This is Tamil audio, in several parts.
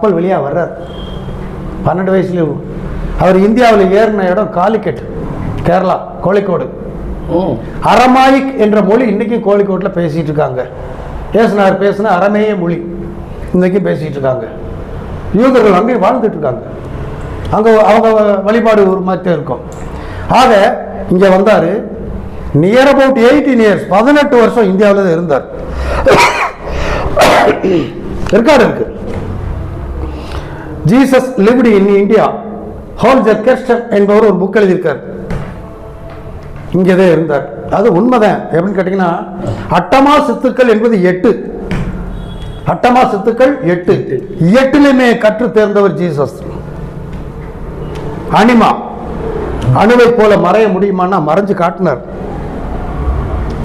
கப்பல் வழியாக வர்றார். 12 வயசுலேயும் அவர் இந்தியாவில் ஏறின இடம் காலிக்கட், கேரளா, கோழிக்கோடு. அரமாயிக் என்ற மொழி இன்றைக்கும் கோழிக்கோட்டில் பேசிகிட்டு இருக்காங்க. ஏசுனார் பேசின அரமேய மொழி இன்றைக்கும் பேசிகிட்டு இருக்காங்க. யூதர்கள் அங்கேயும் வாழ்ந்துட்டு இருக்காங்க. அங்கே அவங்க வழிபாடு ஒரு மாதிரி இருக்கும். ஆக இங்கே வந்தார். நியர் அபவுட் 18 இயர்ஸ், 18 வருஷம் இந்தியாவில் தான் இருந்தார். ரெக்கார்டு இருக்கு. ஜீசஸ் லிவ்டு இன் இந்தியா, ஹோல்ஜர் கெர்ஸ்டன் என்பவர் ஒரு புக் எழுதியிருக்கார். இங்கே தான் இருந்தார். அது உண்மைதான். எப்படின்னு கேட்டிங்கன்னா, அட்டமா சித்துக்கள் என்பது 8. அட்டமா சித்துக்கள் 8. 8லுமே கற்று தேர்ந்தவர் ஜீசஸ். அனிமா, அணுவை போல மறைய முடியுமான்னா மறைஞ்சு காட்டினார்.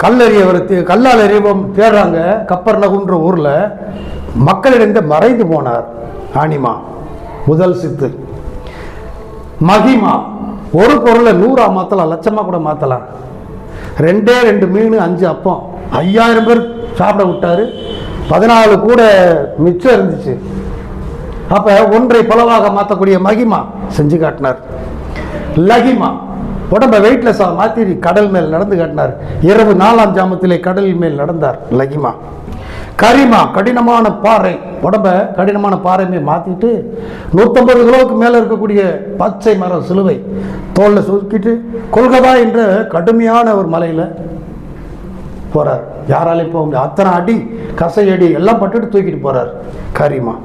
கல்லால் எறியவும் தேடுறாங்க. கப்பர்நகுன்ற ஊரில் மக்களிடம் மறைந்து போனார். அனிமா முதல் சித்து. மகிமா, ஒரு பொருளை 100 மாற்றலாம், லட்சமாக கூட மாற்றலாம். 2 மீன் 5 அப்பம் 5000 பேர் சாப்பிட விட்டார். 14 கூட மிச்சம் இருந்துச்சு. அப்போ ஒன்றை பலவாக மாற்றக்கூடிய மகிமா செஞ்சு காட்டினார். லகிமா, உடம்பை வெயிட்லெஸ்ஸாக மாற்றி கடல் மேல் நடந்து காட்டினார். இரவு 4ஆம் ஜாமத்திலே கடல் மேல் நடந்தார் லகிமா. கரிமா, கடினமான பாறை, உடம்பை கடினமான பாறையுமே மாற்றிட்டு 150 கிலோவுக்கு மேலே இருக்கக்கூடிய பச்சை மரம் சிலுவை தோளில் சுருக்கிட்டு கொல்கதா என்ற கடுமையான ஒரு மலையில் போகிறார். யாராலையும் போக முடியாது. அத்தனை அடி, கசையடி எல்லாம் பட்டுட்டு தூக்கிட்டு போகிறார் கரிமா.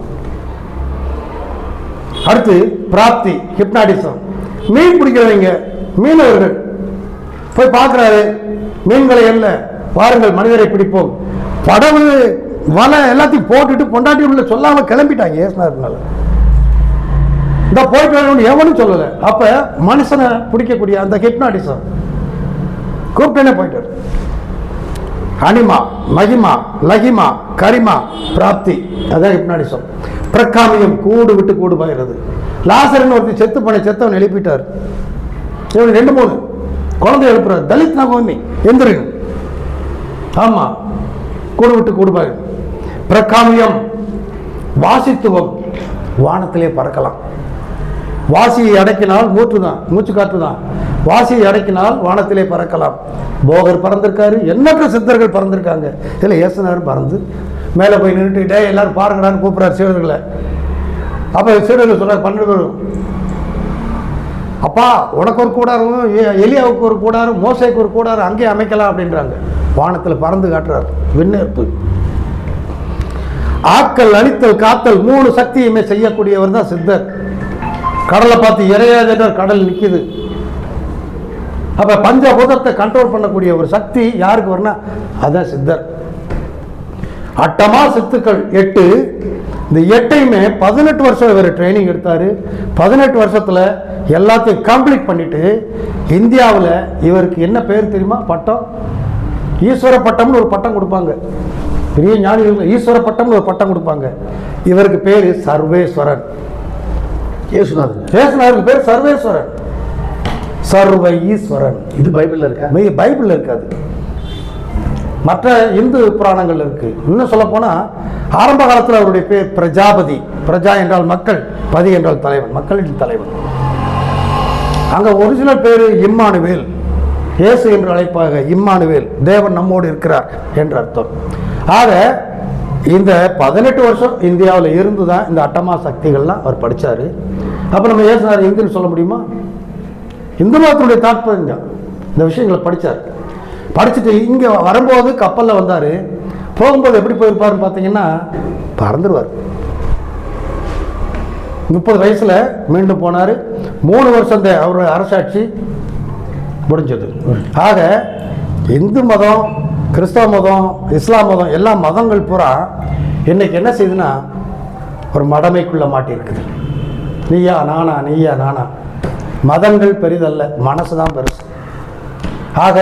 அடுத்து பிராப்தி, ஹிப்னாடிசம். மீன் பிடிக்கிறவங்க, மீனவர்கள் போய் பார்க்குறாரு. மீன்களை அல்ல, பாருங்கள் மனிதரை பிடிப்போம். படவு வலை எல்லாத்தையும் போட்டுட்டு பொண்டாட்டி உள்ள சொல்லாமல் கிளம்பிட்டாங்க. ஏசுனாருனால இந்த போயிட்டு வரணும் எவனும் சொல்லலை. அப்போ மனுஷனை பிடிக்கக்கூடிய அந்த ஹிப்னாடிசம் கூப்பிட்டேனே போயிட்டார். அனிமா, மகிமா, லகிமா, கரிமா, பிராப்தி, அதான் ஹிப்னாடிசம். பிரக்காமியம், கூடு விட்டு கூடு பாயிறது. லாசர்னு ஒருத்தர் செத்து பண்ண செத்தவன் எழுப்பிட்டார். இவன் 2-3 குழந்தை எழுப்புறாரு. தலித் நகோமி எந்திரன், ஆமா, கூடு விட்டு கூடு பாயிரு. பிரக்காமியம், வாசித்துவம், வானத்திலே பறக்கலாம். வாசியை அடக்கினால் மூச்சு காற்று தான். வாசியை அடக்கினால் வானத்திலே பறக்கலாம். போகர் பறந்திருக்காரு, எண்ணற்ற சித்தர்கள் பறந்திருக்காங்க. இதில் இயேசுனார் பறந்து மேலே போய் நின்றுட்டு எல்லாரும் பாருங்கடான்னு கூப்பிட்றாரு சீடர்களை. அப்போ சீடர்கள் சொல்கிறார் 12 பேரும், அப்பா உனக்கு ஒரு கூடாரம், எலியாவுக்கு ஒரு கூடாரம், மோசைக்கு ஒரு கூடாரம் அங்கேயே அமைக்கலாம் அப்படின்றாங்க. வானத்தில் பறந்து காட்டுறார். விண்ணேற்பு, ஆக்கல், அழித்தல், காத்தல் 3 சக்தியுமே செய்யக்கூடியவர் தான் சித்தர். கடலை பார்த்து இறையாத கடல் நிற்கிது. அப்ப பஞ்சபூதத்தை கண்ட்ரோல் பண்ணக்கூடிய ஒரு சக்தி யாருக்கு வரும்னா அதான் சித்தர். அட்டமா சித்துக்கள் 8. இந்த 8யுமே 18 வருஷம் இவர் ட்ரைனிங் எடுத்தாரு. 18 வருஷத்துல எல்லாத்தையும் கம்ப்ளீட் பண்ணிட்டு இந்தியாவில் இவருக்கு என்ன பேர் தெரியுமா? பட்டம், ஈஸ்வர பட்டம்னு ஒரு பட்டம் கொடுப்பாங்க. பெரிய ஞானிகள் ஈஸ்வர பட்டம்னு ஒரு பட்டம் கொடுப்பாங்க. இவருக்கு பேர் சர்வேஸ்வரன். ஏசுநாதருக்கு பேர் சர்வேஸ்வரன், சர்வ ஈஸ்வரன். இது பைபிள்ல இருக்கா? பைபிள்ல இருக்காது, மற்ற இந்து புராணங்கள் இருக்கு. இன்னும் சொல்ல போனா ஆரம்ப காலத்தில் அவருடைய பேர் பிரஜாபதி. பிரஜா என்றால் மக்கள், பதி என்றால் தலைவன், மக்களின் தலைவன். அங்க ஒரிஜினல் பேரு இம்மானுவேல். இயேசு என்று அழைப்பாக இம்மானுவேல், தேவன் நம்மோடு இருக்கிறார் என்ற அர்த்தம். ஆக இந்த 18 வருஷம் இந்தியாவில் இருந்து தான் இந்த அட்டமா சக்திகள்லாம் அவர் படித்தார். அப்போ நம்ம ஏசுனார் இந்துன்னு சொல்ல முடியுமா? இந்து மதத்தினுடைய தாற்பயம் இந்த விஷயங்களை படித்தார். படிச்சுட்டு இங்கே வரும்போது கப்பலில் வந்தார். போகும்போது எப்படி போயிருப்பாருன்னு பார்த்தீங்கன்னா பறந்துடுவார். 30 வயசில் மீண்டும் போனார். 3 வருஷம் அவருடைய அரசாட்சி முடிஞ்சது. ஆக இந்து மதம், கிறிஸ்தவ மதம், இஸ்லாம் மதம், எல்லா மதங்கள் பூரா இன்னைக்கு என்ன செய்யுதுன்னா ஒரு மடமைக்குள்ள மாட்டியிருக்குது. நீயா நானா, நீயா நானா. மதங்கள் பெரிதல்ல, மனசு தான் பெருசு. ஆக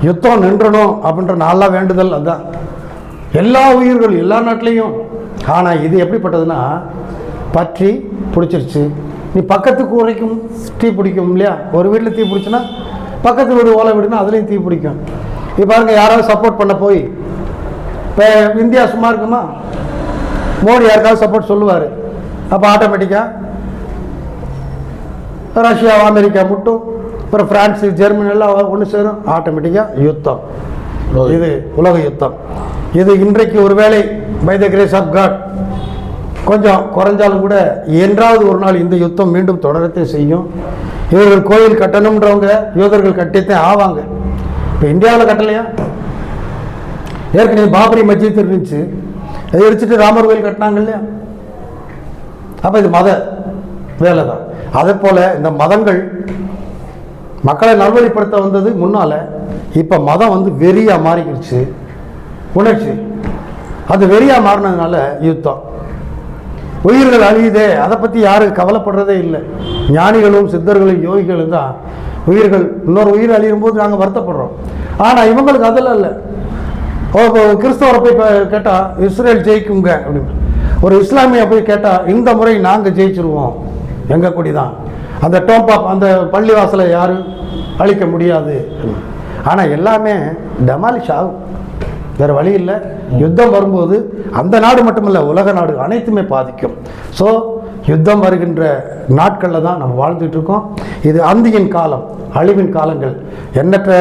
யுத்தம் நின்றணும் அப்படின்ற நல்ல வேண்டுதல் அதுதான். எல்லா உயிர்கள் எல்லா நாட்டிலையும். ஆனால் இது எப்படிப்பட்டதுன்னா பற்றி பிடிச்சிருச்சு. நீ பக்கத்துக்கு உரைக்கும் தீ பிடிக்கும் இல்லையா? ஒரு வீட்டில் தீ பிடிச்சுன்னா பக்கத்து வீடு ஓலை வீடுனா அதுலேயும் தீ பிடிக்கும். இப்போ பாருங்க, யாராவது சப்போர்ட் பண்ண போய் இப்போ இந்தியா சும்மா இருக்குமா? மோடி யாருக்காவது சப்போர்ட் சொல்லுவார். அப்போ ஆட்டோமேட்டிக்காக ரஷ்யா அமெரிக்கா மட்டும், அப்புறம் பிரான்ஸு ஜெர்மனி எல்லாம் ஒன்று சேரும், ஆட்டோமேட்டிக்காக யுத்தம். இது உலக யுத்தம். இது இன்றைக்கு ஒருவேளை by the grace of God கொஞ்சம் குறைஞ்சாலும் கூட என்றாவது ஒரு நாள் இந்த யுத்தம் மீண்டும் தொடரத்தை செய்யும். இவர்கள் கோயில் கட்டணுன்றவங்க யூதர்கள் கட்டித்தான் ஆவாங்க. இப்போ இந்தியாவில் கட்டலையா? ஏற்கனவே பாபரி மஸ்ஜித் இருந்துச்சு, அதை இடிச்சுட்டு ராமர் கோயில் கட்டினாங்க இல்லையா? அப்போ இது மத வேலை தான். அதே போல் இந்த மதங்கள் மக்களை நல்வழிப்படுத்த வந்தது முன்னால், இப்போ மதம் வந்து வெறியாக மாறிக்கிடுச்சு, உணர்ச்சி. அது வெறியாக மாறினதுனால யுத்தம். உயிர்கள் அழியுதே, அதை பற்றி யாரும் கவலைப்படுறதே இல்லை. ஞானிகளும் சித்தர்களும் யோகிகளும் தான் உயிர்கள், இன்னொரு உயிர் அழியும் போது நாங்கள் வருத்தப்படுறோம். ஆனால் இவங்களுக்கு அதெல்லாம் இல்லை. கிறிஸ்தவரை போய் கேட்டால் இஸ்ரேல் ஜெயிக்குங்க அப்படின்னு, ஒரு இஸ்லாமிய போய் கேட்டால் இந்த முறை நாங்கள் ஜெயிச்சிருவோம், எங்கள் கொடி தான், அந்த டோம்பாப் அந்த பள்ளிவாசலை யாரும் அழிக்க முடியாது. ஆனால் எல்லாமே டெமாலிஷ் ஆகும், வேறு வழி இல்லை. யுத்தம் வரும்போது அந்த நாடு மட்டுமல்ல, உலக நாடு அனைத்துமே பாதிக்கும். ஸோ யுத்தம் வருகின்ற நாட்களில் தான் நம்ம வாழ்ந்துட்டு இருக்கோம். இது அந்தியின் காலம், அழிவின் காலங்கள். எண்ணற்ற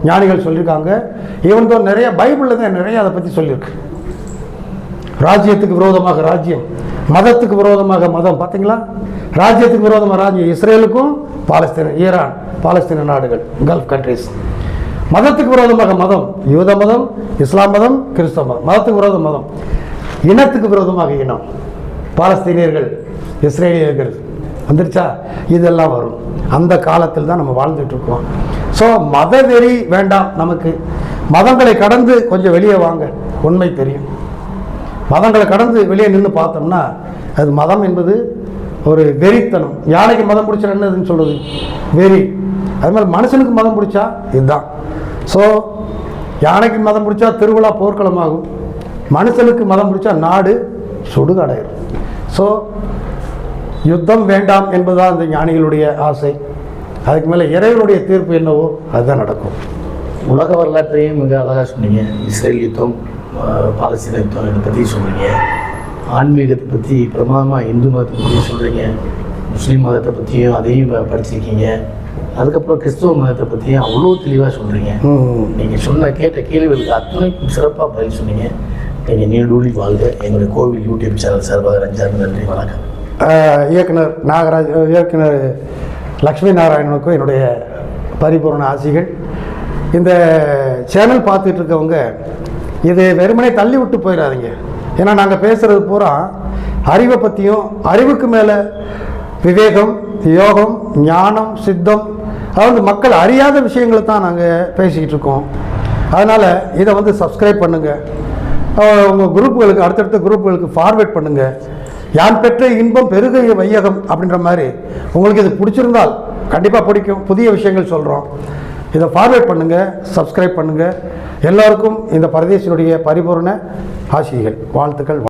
ஞானிகள் சொல்லியிருக்காங்க. ஈவன் தோ நிறைய பைபிளில் தான் நிறைய அதை பற்றி சொல்லியிருக்கு. ராஜ்யத்துக்கு விரோதமாக ராஜ்யம், மதத்துக்கு விரோதமாக மதம். பார்த்தீங்களா? ராஜ்யத்துக்கு விரோதமாக ராஜ்யம், இஸ்ரேலுக்கும் பாலஸ்தீன, ஈரான், பாலஸ்தீன நாடுகள், கல்ஃப் கண்ட்ரிஸ். மதத்துக்கு விரோதமாக மதம், யூத மதம், இஸ்லாம் மதம், கிறிஸ்தவ மதம். மதத்துக்கு விரோத மதம். இனத்துக்கு விரோதமாக இனம், பாலஸ்தீனியர்கள், இஸ்ரேலியர்கள் வந்துருச்சா? இதெல்லாம் வரும். அந்த காலத்தில் தான் நம்ம வாழ்ந்துட்டு இருக்கோம். ஸோ மத வெறி வேண்டாம் நமக்கு. மதங்களை கடந்து கொஞ்சம் வெளியே வாங்க, உண்மை தெரியும். மதங்களை கடந்து வெளியே நின்று பார்த்தோம்னா அது மதம் என்பது ஒரு வெறித்தனம். யானைக்கு மதம் பிடிச்சா என்னதுன்னு சொல்கிறது? வெறி. அது மாதிரி மனுஷனுக்கு மதம் பிடிச்சா இதுதான். ஸோ யானைக்கு மதம் பிடிச்சா திருவிழா போர்க்களமாகும், மனுஷனுக்கு மதம் பிடிச்சா நாடு சுடுகாடாயிரும். ஸோ யுத்தம் வேண்டாம் என்பதுதான் அந்த ஞானிகளுடைய ஆசை. அதுக்கு மேலே இறைவனுடைய தீர்ப்பு என்னவோ அதுதான் நடக்கும். உலக வரலாற்றையும் மிக அழகாக சொன்னீங்க. இஸ்ரேல் யுத்தம், பாலஸ்தீன யுத்தம் இதை பற்றி சொல்கிறீங்க. ஆன்மீகத்தை பற்றி பிரமாதமாக இந்து மதத்தை பற்றி சொல்கிறீங்க, முஸ்லீம் மதத்தை பற்றியும் அதையும் படிச்சிருக்கீங்க. அதுக்கப்புறம் கிறிஸ்துவ மதத்தை பற்றியும் அவ்வளோ தெளிவாக சொல்கிறீங்க. நீங்கள் சொன்ன கேட்ட கேள்விகளுக்கு அத்தனைக்கும் சிறப்பாக பதில் சொன்னீங்க. நீங்கள் நீடூழி வாழ்க. எங்களுடைய கோவில் யூடியூப் சேனல் சார்பாக ரஞ்சார் நன்றி, வணக்கம். இயக்குனர் நாகராஜ், இயக்குனர் லக்ஷ்மி நாராயணனுக்கும் என்னுடைய பரிபூர்ண ஆசிகள். இந்த சேனல் பார்த்துட்டு இருக்கவங்க இது வெறுமனே தள்ளி விட்டு போயிடாதீங்க. ஏன்னா நாங்கள் பேசுகிறது பூரா அறிவை பற்றியும், அறிவுக்கு மேலே விவேகம், யோகம், ஞானம், சித்தம், அதாவது மக்கள் அறியாத விஷயங்களை தான் நாங்கள் பேசிக்கிட்டு இருக்கோம். அதனால் இதை வந்து சப்ஸ்கிரைப் பண்ணுங்கள், உங்கள் குரூப்புகளுக்கு, அடுத்தடுத்த குரூப்புகளுக்கு ஃபார்வேர்ட் பண்ணுங்கள். யான் பெற்ற இன்பம் பெருகிய வையகம் அப்படின்ற மாதிரி உங்களுக்கு இது பிடிச்சிருந்தால் கண்டிப்பாக பிடிக்கும். புதிய விஷயங்கள் சொல்கிறோம். இதை ஃபார்வேர்ட் பண்ணுங்கள், சப்ஸ்கிரைப் பண்ணுங்கள். எல்லோருக்கும் இந்த பரதேசினுடைய பரிபூர்ண ஆசிகள், வாழ்த்துக்கள்.